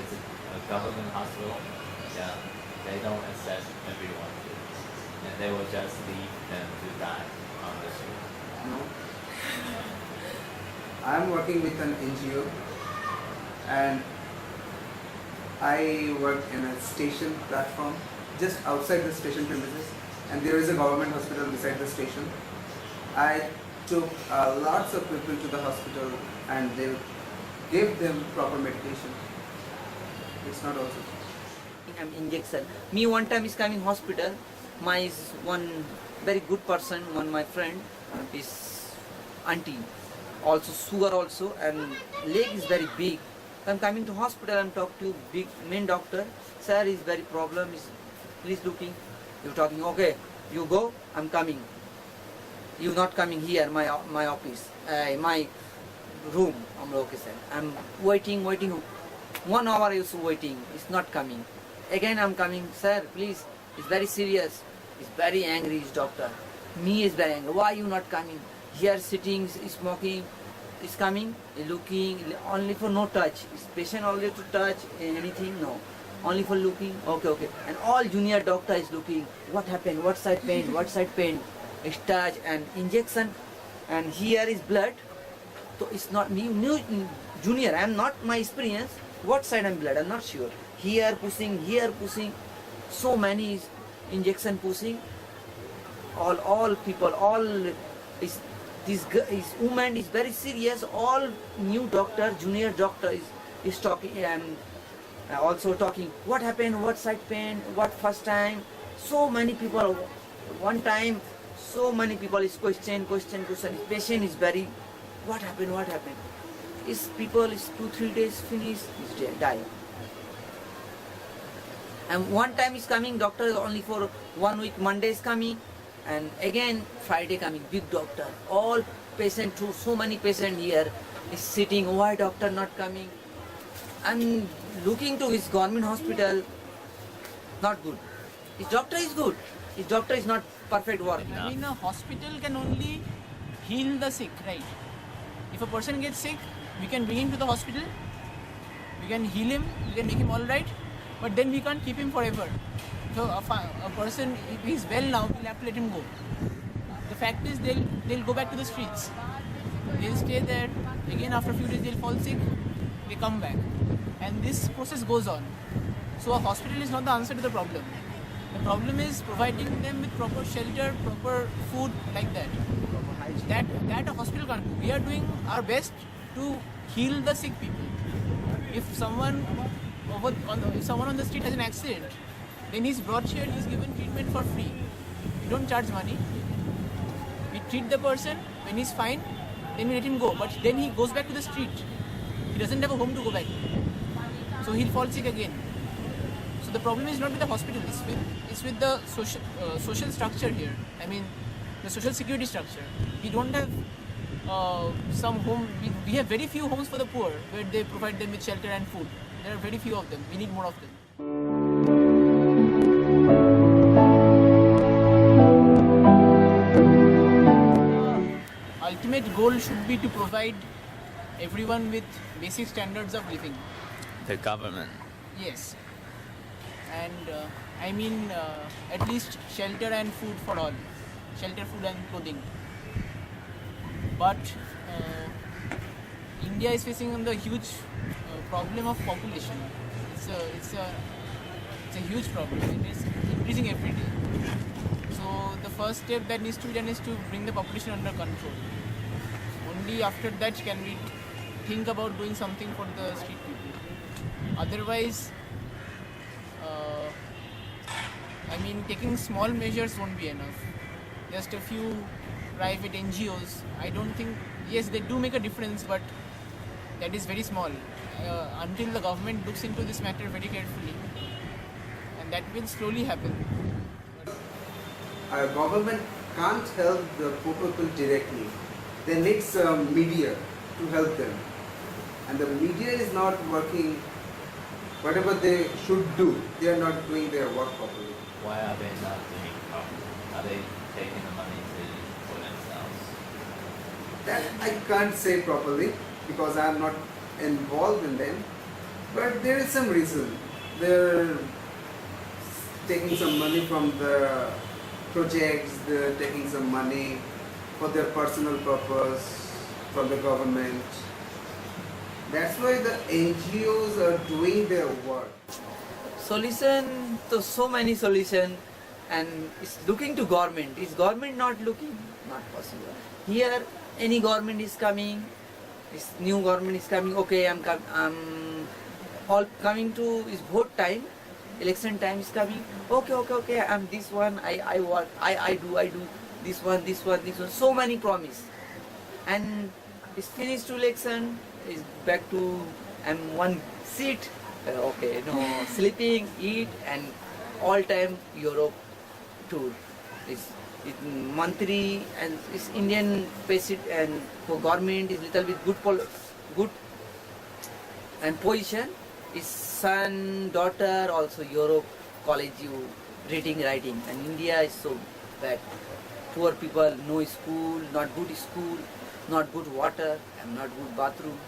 it's a government hospital. Yeah, they don't accept everyone, and they will just leave them to die on the street. No. I'm working with an NGO and I work in a station platform just outside the station premises, and there is a government hospital beside the station. I took lots of people to the hospital and they gave them proper medication. It's not also. I'm injection. Me one time is coming hospital. My is one very good person, one my friend is auntie, also sugar also, and leg is very big. I'm coming to hospital. I'm talk to big main doctor. Sir is very problem. Is please looking. You talking okay? You go. I'm coming. You not coming here. My office. My room. I'm okay sir. I'm waiting. 1 hour is waiting. It's not coming. Again I'm coming. Sir, please. It's very serious. It's very angry. His doctor. Me is very angry. Why you not coming? Here sitting, smoking. Is coming, looking, only for no touch. Is patient only to touch anything? No. Only for looking. Okay. And all junior doctor is looking. What happened? What side pain? What side pain? Is touch and injection. And here is blood. So it's not me. New junior. I am not my experience. What side I'm blood? I'm not sure. Here pushing. So many is injection pushing. All people. All is. This woman is very serious. All new doctor, junior doctor is talking and also talking. What happened? What side pain? What first time? So many people. One time, so many people is question. Patient is very. What happened? Is people is 2-3 days finish is die. And one time is coming. Doctor is only for 1 week. Monday is coming. And again Friday coming, big doctor. All patient too, so many patient here is sitting. Why doctor not coming? I'm looking to his government hospital. Not good. His doctor is good. His doctor is not perfect work. I mean, a hospital can only heal the sick, right? If a person gets sick, we can bring him to the hospital. We can heal him. We can make him all right. But then we can't keep him forever. So a person, if he's well now, we'll have to let him go. The fact is they'll go back to the streets. They'll stay there. Again after a few days they'll fall sick. They come back. And this process goes on. So a hospital is not the answer to the problem. The problem is providing them with proper shelter, proper food, like that. That a hospital can't do. We are doing our best to heal the sick people. If someone on the street has an accident, then he's brought here, he's given treatment for free. We don't charge money. We treat the person. When he's fine, then we let him go. But then he goes back to the street. He doesn't have a home to go back to. So he'll fall sick again. So the problem is not with the hospital, it's with the social structure here. I mean, the social security structure. We don't have some home. We have very few homes for the poor where they provide them with shelter and food. There are very few of them. We need more of them. Ultimate goal should be to provide everyone with basic standards of living. The government. Yes. And I mean at least shelter and food for all. Shelter, food and clothing. But India is facing the huge problem of population. It's a huge problem. It is increasing every day. So the first step that needs to be done is to bring the population under control. Only after that can we think about doing something for the street people. Otherwise, I mean, taking small measures won't be enough. Just a few private NGOs, I don't think, yes, they do make a difference, but that is very small. Until the government looks into this matter very carefully, and that will slowly happen. Our government can't help the poor people directly. They need some media to help them. And the media is not working whatever they should do. They are not doing their work properly. Why are they not doing it properly? Are they taking the money to use for themselves? That I can't say properly because I am not involved in them. But there is some reason. They're taking some money from the projects, they're taking some money for their personal purpose from the government. That's why the NGOs are doing their work. Solution to so many solution, and it's looking to government. Is government not looking? Not possible. Here any government is coming, this new government is coming, okay, I'm all coming to is vote time, election time is coming, okay, I'm this one, I work, I do this one, so many promise, and it's finished election, is back to and one seat, okay, no, sleeping, eat, and all time Europe tour. It's monthly, and it's Indian basic, and for government is little bit good and position. Is son, daughter also Europe college you reading, writing, and India is so bad. Poor people, no school, not good water, and not good bathroom.